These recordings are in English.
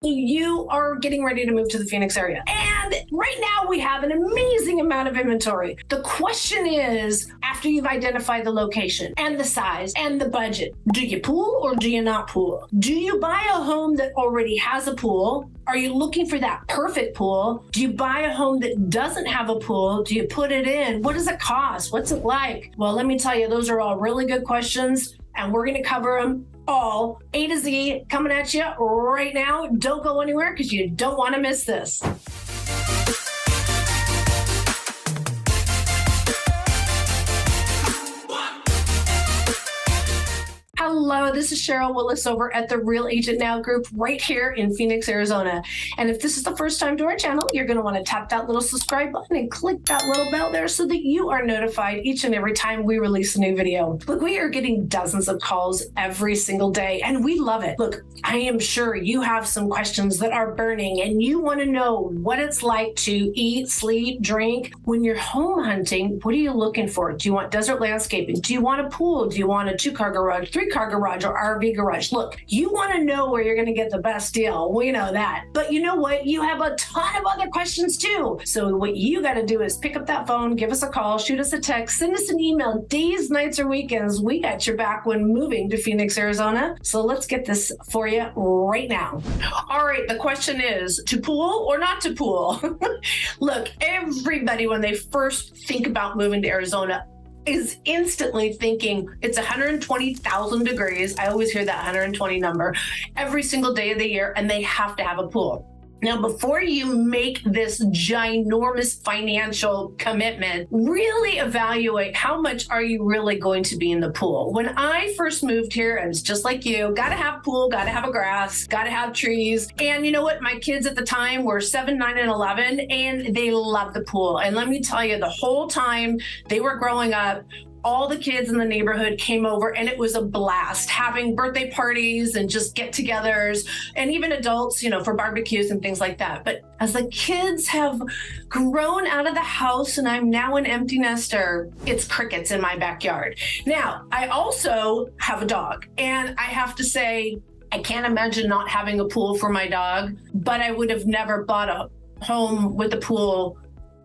You are getting ready to move to the Phoenix area. And right now we have an amazing amount of inventory. The question is, after you've identified the location and the size and the budget, do you pool or do you not pool? Do you buy a home that already has a pool? Are you looking for that perfect pool? Do you buy a home that doesn't have a pool? Do you put it in? What does it cost? What's it like? Well, let me tell you, those are all really good questions, and we're going to cover them all A to Z coming at you right now. Don't go anywhere because you don't want to miss this. Hello, this is Sheryl Willis over at the Real Agent Now group right here in Phoenix, Arizona. And if this is the first time to our channel, you're going to want to tap that little subscribe button and click that little bell there so that you are notified each and every time we release a new video. Look, we are getting dozens of calls every single day, and we love it. Look, I am sure you have some questions that are burning, and you want to know what it's like to eat, sleep, drink. When you're home hunting, what are you looking for? Do you want desert landscaping? Do you want a pool? Do you want a 2-car garage, 3-car garage, or RV garage? Look, you want to know where you're going to get the best deal. We know that. But you know what? You have a ton of other questions too. So what you got to do is pick up that phone, give us a call, shoot us a text, send us an email, days, nights, or weekends. We got your back when moving to Phoenix, Arizona. So let's get this for you right now. All right, the question is, to pool or not to pool? Look, everybody, when they first think about moving to Arizona, is instantly thinking it's 120,000 degrees. I always hear that 120 number every single day of the year, and they have to have a pool. Now, before you make this ginormous financial commitment, really evaluate how much are you really going to be in the pool. When I first moved here, I was just like you, got to have a pool, got to have a grass, got to have trees. And you know what? My kids at the time were 7, 9, and 11, and they loved the pool. And let me tell you, the whole time they were growing up, all the kids in the neighborhood came over, and it was a blast having birthday parties and just get-togethers, and even adults, you know, for barbecues and things like that. But as the kids have grown out of the house and I'm now an empty nester, it's crickets in my backyard. Now, I also have a dog, and I have to say, I can't imagine not having a pool for my dog, but I would have never bought a home with a pool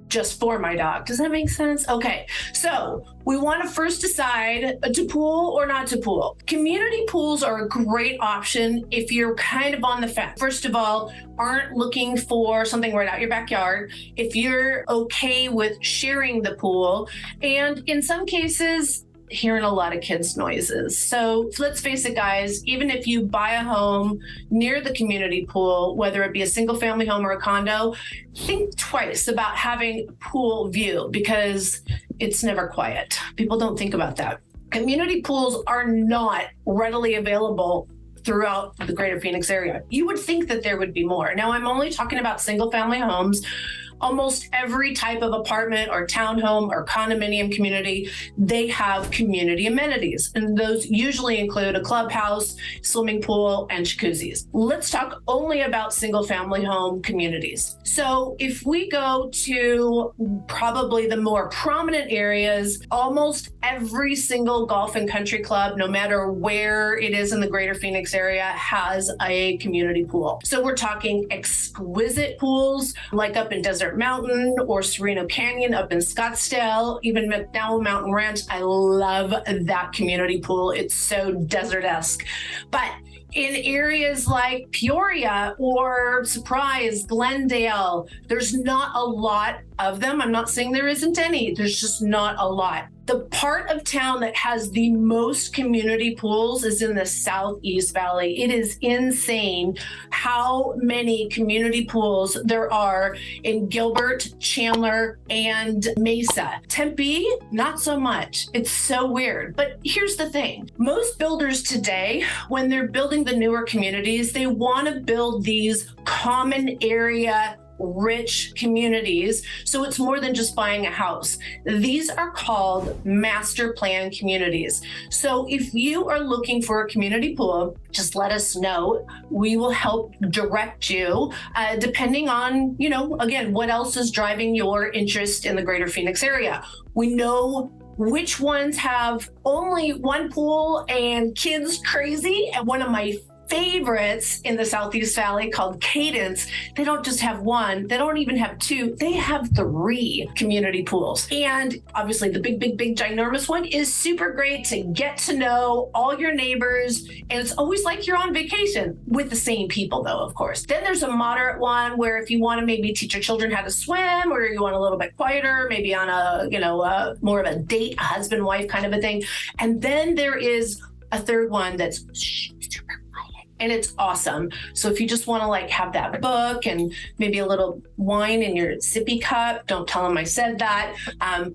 just for my dog. Does that make sense? Okay, so we want to first decide to pool or not to pool. Community pools are a great option if you're kind of on the fence. First of all, aren't looking for something right out your backyard. If you're okay with sharing the pool, and in some cases, hearing a lot of kids' noises. So let's face it, guys, even if you buy a home near the community pool, whether it be a single family home or a condo, think twice about having a pool view because it's never quiet. People don't think about that. Community pools are not readily available throughout the greater Phoenix area. You would think that there would be more. Now, I'm only talking about single family homes. Almost every type of apartment or townhome or condominium community, they have community amenities. And those usually include a clubhouse, swimming pool, and jacuzzis. Let's talk only about single family home communities. So if we go to probably the more prominent areas, almost every single golf and country club, no matter where it is in the greater Phoenix area, has a community pool. So we're talking exquisite pools like up in Desert Mountain or Sereno Canyon up in Scottsdale, even McDowell Mountain Ranch. I love that community pool. It's so desert-esque. But in areas like Peoria or Surprise, Glendale, there's not a lot of them. I'm not saying there isn't any. There's just not a lot. The part of town that has the most community pools is in the Southeast Valley. It is insane how many community pools there are in Gilbert, Chandler, and Mesa. Tempe, not so much. It's so weird. But here's the thing. Most builders today, when they're building the newer communities, they want to build these common area rich communities. So it's more than just buying a house. These are called master plan communities. So if you are looking for a community pool, just let us know. We will help direct you depending on, again, what else is driving your interest in the greater Phoenix area. We know which ones have only one pool and kids crazy. And one of my favorites in the Southeast Valley called Cadence, they don't just have one, they don't even have two, they have 3 community pools. And obviously the big, ginormous one is super great to get to know all your neighbors. And it's always like you're on vacation with the same people though, of course. Then there's a moderate one where if you want to maybe teach your children how to swim, or you want a little bit quieter, maybe on a, more of a date, a husband, wife kind of a thing. And then there is a third one that's super quiet and it's awesome. So if you just want to like have that book and maybe a little wine in your sippy cup, don't tell them I said that.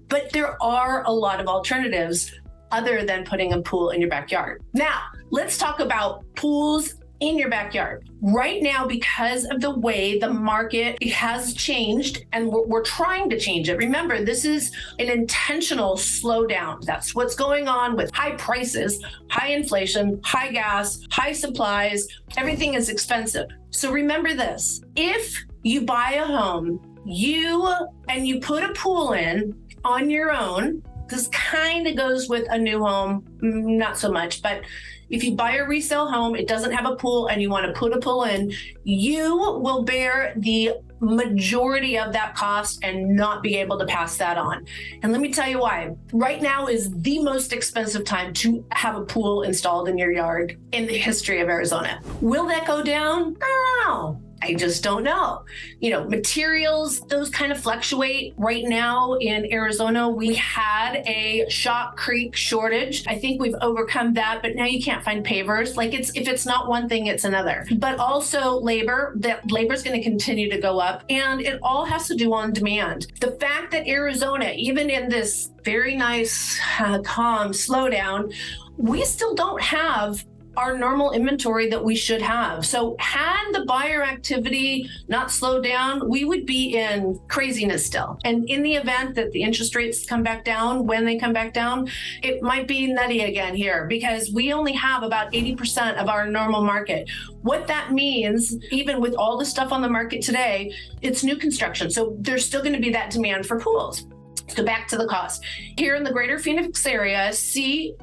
But there are a lot of alternatives other than putting a pool in your backyard. Now, let's talk about pools in your backyard. Right now, because of the way the market has changed, and we're trying to change it. Remember, this is an intentional slowdown. That's what's going on with high prices, high inflation, high gas, high supplies. Everything is expensive. So remember this, if you buy a home, you put a pool in on your own, this kind of goes with a new home, not so much, but if you buy a resale home, it doesn't have a pool and you want to put a pool in, you will bear the majority of that cost and not be able to pass that on. And let me tell you why. Right now is the most expensive time to have a pool installed in your yard in the history of Arizona. Will that go down? I don't know. I just don't know. Materials, those kind of fluctuate. Right now in Arizona, we had a Shot Creek shortage. I think we've overcome that, but now you can't find pavers. Like if it's not one thing, it's another. But also labor is going to continue to go up, and it all has to do on demand. The fact that Arizona, even in this very nice, calm slowdown, we still don't have our normal inventory that we should have. So had the buyer activity not slowed down, we would be in craziness still. And in the event that the interest rates come back down, when they come back down, it might be nutty again here because we only have about 80% of our normal market. What that means, even with all the stuff on the market today, it's new construction. So there's still going to be that demand for pools. So back to the cost. Here in the greater Phoenix area, see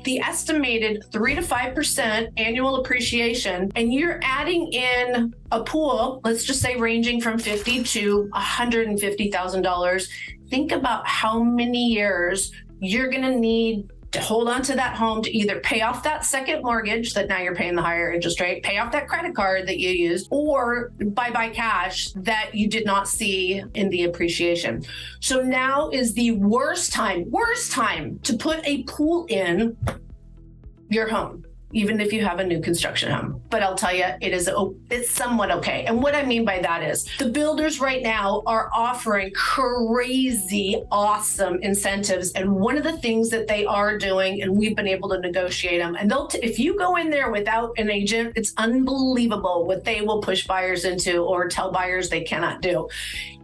the estimated 3 to 5% annual appreciation, and you're adding in a pool, let's just say ranging from $50,000 to $150,000. Think about how many years you're going to need to hold on to that home to either pay off that second mortgage that now you're paying the higher interest rate, pay off that credit card that you use, or buy cash that you did not see in the appreciation. So now is the worst time to put a pool in your home, even if you have a new construction home. But I'll tell you, it's somewhat okay. And what I mean by that is the builders right now are offering crazy, awesome incentives. And one of the things that they are doing, and we've been able to negotiate them, and if you go in there without an agent, it's unbelievable what they will push buyers into or tell buyers they cannot do.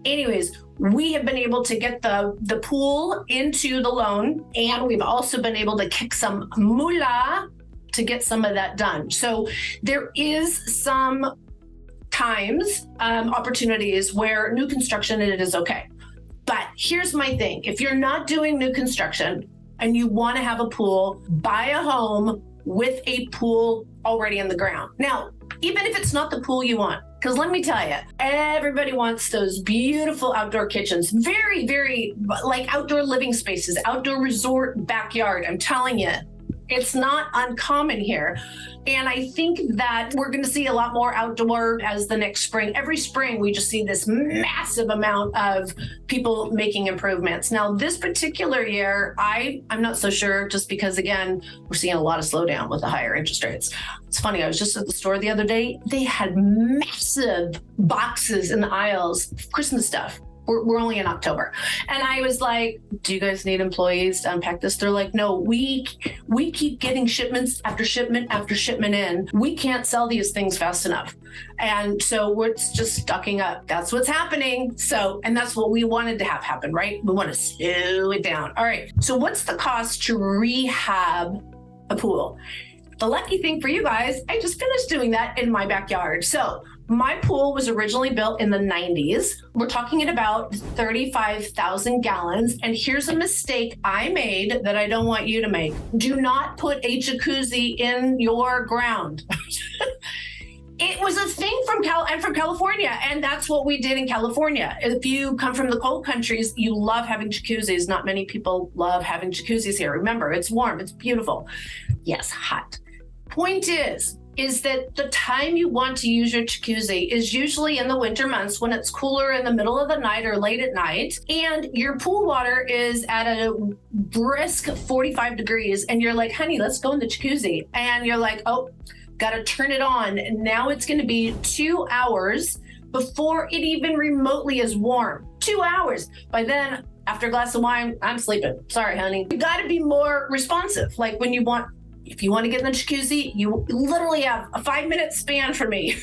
Anyways, we have been able to get the pool into the loan, and we've also been able to kick some moolah to get some of that done. So there is some times, opportunities where new construction, it is okay. But here's my thing. If you're not doing new construction and you want to have a pool, buy a home with a pool already in the ground. Now, even if it's not the pool you want, because let me tell you, everybody wants those beautiful outdoor kitchens, very, very like outdoor living spaces, outdoor resort backyard. I'm telling you, it's not uncommon here. And I think that we're going to see a lot more outdoor as the next spring. Every spring, we just see this massive amount of people making improvements. Now, this particular year, I'm not so sure, just because, again, we're seeing a lot of slowdown with the higher interest rates. It's funny, I was just at the store the other day. They had massive boxes in the aisles of Christmas stuff. We're only in October. And I was like, do you guys need employees to unpack this? They're like, no, we keep getting shipments after shipment after shipment in. We can't sell these things fast enough. And so we're just stocking up. That's what's happening. So, and that's what we wanted to have happen, right? We want to slow it down. All right. So what's the cost to rehab a pool? The lucky thing for you guys, I just finished doing that in my backyard. So My pool was originally built in the 90s. We're talking at about 35,000 gallons. And here's a mistake I made that I don't want you to make. Do not put a jacuzzi in your ground. It was a thing from California, and that's what we did in California. If you come from the cold countries, you love having jacuzzis. Not many people love having jacuzzis here. Remember, it's warm, it's beautiful. Yes, hot. Point is that the time you want to use your jacuzzi is usually in the winter months when it's cooler in the middle of the night or late at night, and your pool water is at a brisk 45 degrees, and you're like, honey, let's go in the jacuzzi. And you're like, oh, got to turn it on. And now it's going to be 2 hours before it even remotely is warm. 2 hours. By then, after a glass of wine, I'm sleeping. Sorry, honey. You got to be more responsive. Like if you want to get in the jacuzzi, you literally have a 5-minute span for me.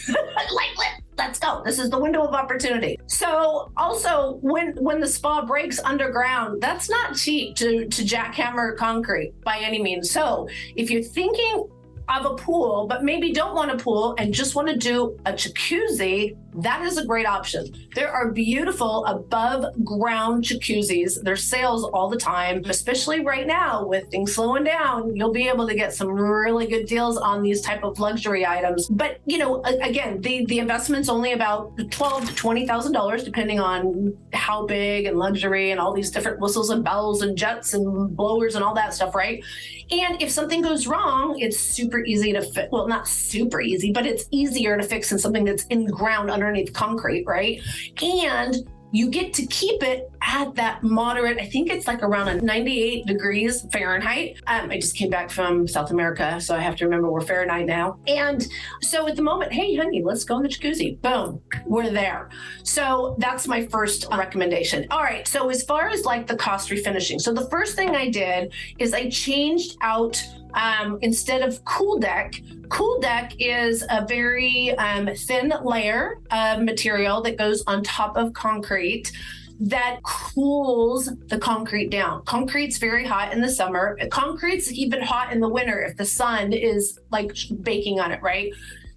Let's go. This is the window of opportunity. So also when the spa breaks underground, that's not cheap to jackhammer concrete by any means. So if you're thinking of a pool, but maybe don't want a pool and just want to do a jacuzzi, that is a great option. There are beautiful above ground jacuzzis. There's sales all the time, especially right now with things slowing down. You'll be able to get some really good deals on these type of luxury items. But again, the investment's only about $12,000 to $20,000, depending on how big and luxury and all these different whistles and bells and jets and blowers and all that stuff, right? And if something goes wrong, it's super easy to fix. Well, not super easy, but it's easier to fix than something that's in the ground underneath concrete, right? And you get to keep it at that moderate, I think it's like around 98 degrees Fahrenheit. I just came back from South America, so I have to remember we're Fahrenheit now. And so at the moment, hey, honey, let's go in the jacuzzi. Boom, we're there. So that's my first recommendation. All right, so as far as like the cost refinishing, so the first thing I did is I changed out instead of cool deck is a very thin layer of material that goes on top of concrete that cools the concrete down. Concrete's very hot in the summer. Concrete's even hot in the winter if the sun is like baking on it, right?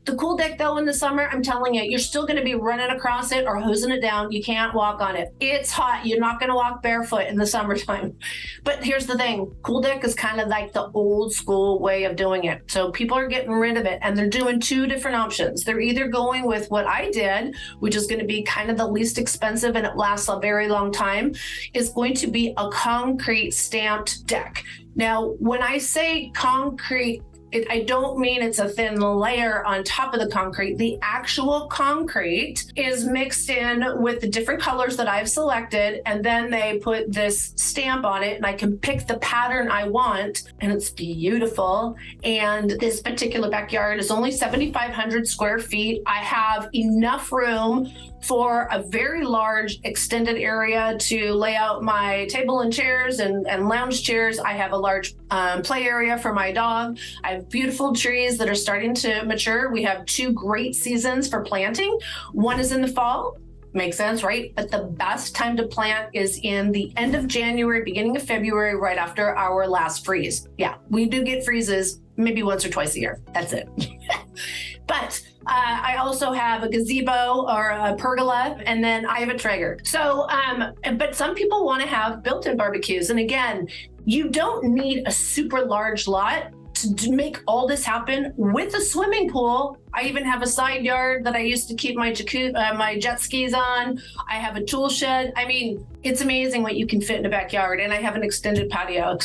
The cool deck, though, in the summer, I'm telling you, you're still going to be running across it or hosing it down. You can't walk on it. It's hot. You're not going to walk barefoot in the summertime. But here's the thing. Cool deck is kind of like the old school way of doing it. So people are getting rid of it, and they're doing two different options. They're either going with what I did, which is going to be kind of the least expensive and it lasts a very long time, is going to be a concrete stamped deck. Now, when I say concrete, I don't mean it's a thin layer on top of the concrete. The actual concrete is mixed in with the different colors that I've selected, and then they put this stamp on it, and I can pick the pattern I want, and it's beautiful. And this particular backyard is only 7,500 square feet. I have enough room for a very large extended area to lay out my table and chairs and lounge chairs. I have a large play area for my dog. I have beautiful trees that are starting to mature. We have 2 great seasons for planting. One is in the fall. Makes sense, right? But the best time to plant is in the end of January, beginning of February, right after our last freeze. Yeah, we do get freezes maybe once or twice a year. That's it. But I also have a gazebo or a pergola, and then I have a Traeger. So, but some people want to have built-in barbecues. And again, you don't need a super large lot to make all this happen with a swimming pool. I even have a side yard that I used to keep my my jet skis on. I have a tool shed. I mean, it's amazing what you can fit in a backyard. And I have an extended patio,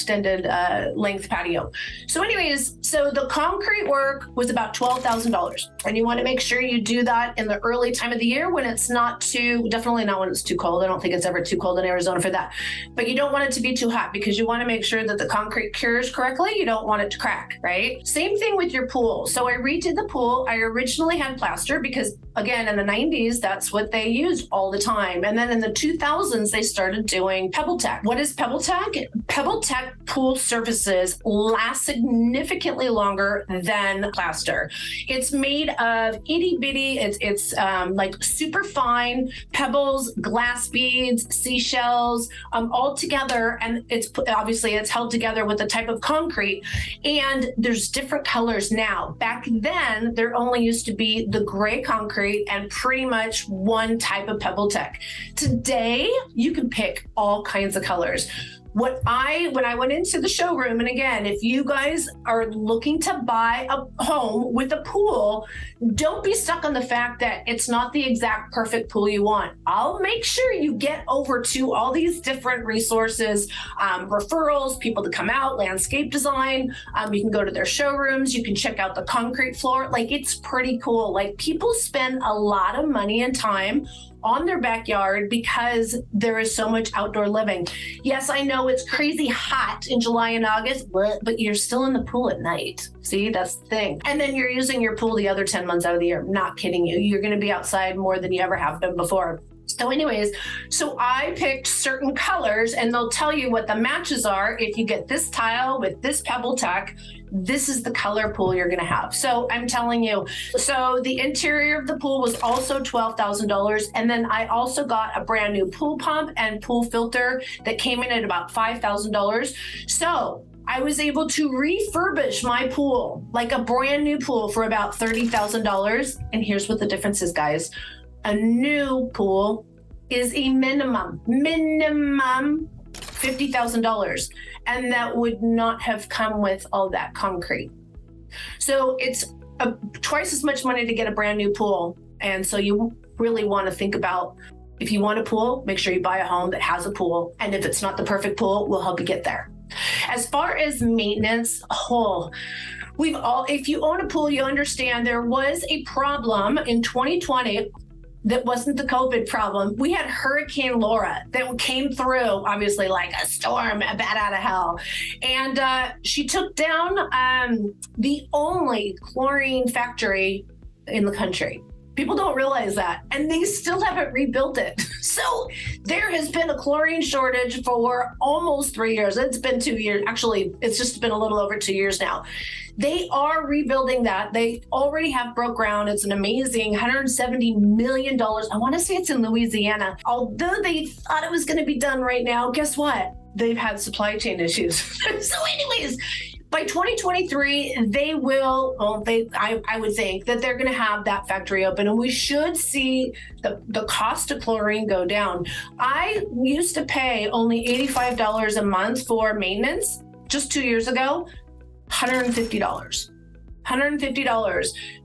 length patio. So anyways, so the concrete work was about $12,000. And you want to make sure you do that in the early time of the year when it's not definitely not when it's too cold. I don't think it's ever too cold in Arizona for that. But you don't want it to be too hot because you want to make sure that the concrete cures correctly. You don't want it to crack, right? Same thing with your pool. So I redid the pool. I originally had plaster because, again, in the 90s, that's what they used all the time. And then in the 2000s, they started doing PebbleTech. What is PebbleTech? PebbleTech pool surfaces last significantly longer than plaster. It's made of itty bitty, it's like super fine pebbles, glass beads, seashells, all together. And it's held together with a type of concrete. And there's different colors now. Back then, there only used to be the gray concrete concrete and pretty much one type of pebble tech. Today, you can pick all kinds of colors. When I went into the showroom, and again, if you guys are looking to buy a home with a pool, don't be stuck on the fact that it's not the exact perfect pool you want. I'll make sure you get over to all these different resources, referrals, people to come out, landscape design. You can go to their showrooms. You can check out the concrete floor. Like, it's pretty cool. Like, people spend a lot of money and time on their backyard because there is so much outdoor living. Yes, I know it's crazy hot in July and August, but you're still in the pool at night. See, that's the thing. And then you're using your pool the other 10 months out of the year. Not kidding you. You're going to be outside more than you ever have been before. So anyways, so I picked certain colors, and they'll tell you what the matches are. If you get this tile with this pebble tech, this is the color pool you're going to have. So I'm telling you. So the interior of the pool was also $12,000. And then I also got a brand new pool pump and pool filter that came in at about $5,000. So I was able to refurbish my pool, like a brand new pool, for about $30,000. And here's what the difference is, guys. A new pool is a minimum $50,000. And that would not have come with all that concrete. So it's twice as much money to get a brand new pool. And so you really want to think about, if you want a pool, make sure you buy a home that has a pool. And if it's not the perfect pool, we'll help you get there. As far as maintenance, if you own a pool, you understand there was a problem in 2020. That wasn't the COVID problem. We had Hurricane Laura that came through, obviously like a storm, a bat out of hell. And she took down the only chlorine factory in the country. People don't realize that. And they still haven't rebuilt it. So there has been a chlorine shortage for almost 3 years. It's been 2 years. Actually, it's just been a little over 2 years now. They are rebuilding that. They already have broke ground. It's an amazing $170 million. I want to say it's in Louisiana. Although they thought it was going to be done right now, guess what? They've had supply chain issues. So anyways, by 2023, they will, I would think that they're going to have that factory open, and we should see the cost of chlorine go down. I used to pay only $85 a month for maintenance just 2 years ago. $150.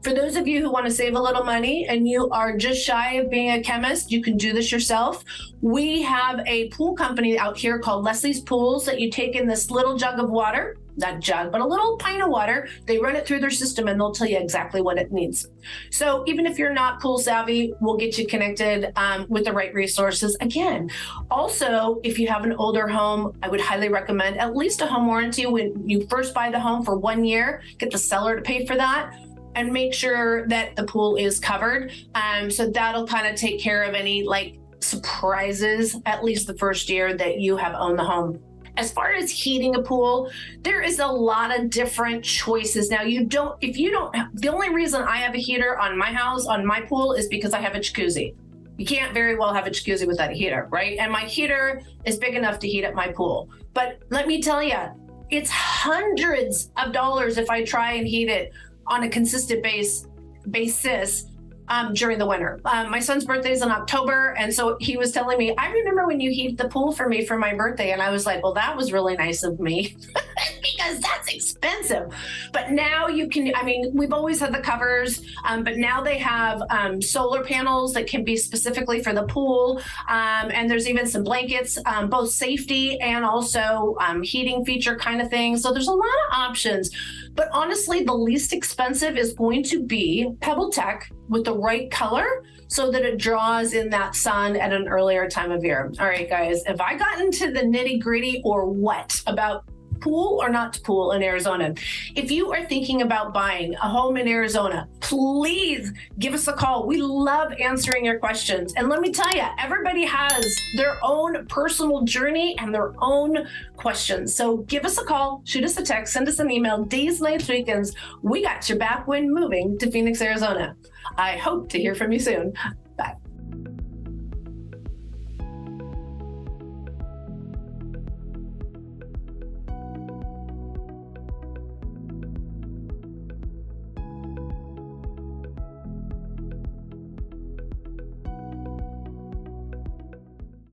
For those of you who want to save a little money and you are just shy of being a chemist, you can do this yourself. We have a pool company out here called Leslie's Pools that you take in this little jug of water, not jug, but a little pint of water. They run it through their system and they'll tell you exactly what it needs. So even if you're not pool savvy, we'll get you connected with the right resources. Again, also, if you have an older home, I would highly recommend at least a home warranty when you first buy the home for 1 year. Get the seller to pay for that and make sure that the pool is covered. So that'll kind of take care of any surprises, at least the first year that you have owned the home. As far as heating a pool, there is a lot of different choices. Now, the only reason I have a heater on my house, on my pool, is because I have a jacuzzi. You can't very well have a jacuzzi without a heater, right? And my heater is big enough to heat up my pool. But let me tell you, it's hundreds of dollars if I try and heat it on a consistent basis during the winter. My son's birthday is in October, and so he was telling me, I remember when you heated the pool for me for my birthday, and I was like, well, that was really nice of me. Because that's expensive. But now you can, we've always had the covers, but now they have solar panels that can be specifically for the pool. And there's even some blankets, both safety and also heating feature kind of thing. So there's a lot of options. But honestly, the least expensive is going to be Pebble Tech with the right color so that it draws in that sun at an earlier time of year. All right, guys, have I gotten into the nitty gritty or what about pool or not to pool in Arizona? If you are thinking about buying a home in Arizona, please give us a call. We love answering your questions. And let me tell you, everybody has their own personal journey and their own questions. So give us a call, shoot us a text, send us an email, days, nights, weekends. We got your back when moving to Phoenix, Arizona. I hope to hear from you soon.